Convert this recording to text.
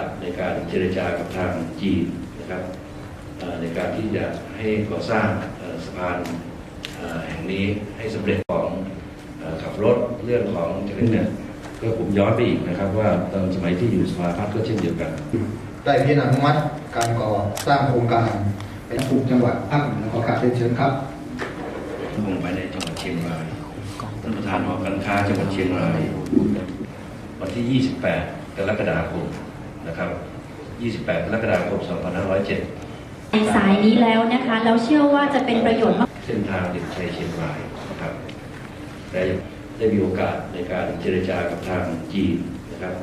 สในการเจรจากับทางจีนนะครับในการที่จะให้ก่อสร้างสะพานแห่งนี้ให้สำเร็จของขับรถเรื่องของจักรยานก็ผมย้อนไปอีกนะครับว่าตอนสมัยที่อยู่สภาพัฒน์ก็เช่นเดียวกันได้พิจารณาอนุมัติการก่อสร้างโครงการเป็นภูมิจังหวัดภาคเหนือขอการเรียนเชิญครับลงไปในจังหวัดเชียงรายท่านประธานหอการค้าจังหวัดเชียงรายวันที่ 28 กรกฎาคมนะครับ 28 กรกฎาคม 2507ในสายนี้แล้วนะคะเราเชื่อว่าจะเป็นประโยชน์มากเส้นทางเด่นชัยเชียงรายนะครับได้มีโอกาสในการเจรจากับทางจีนนะครับ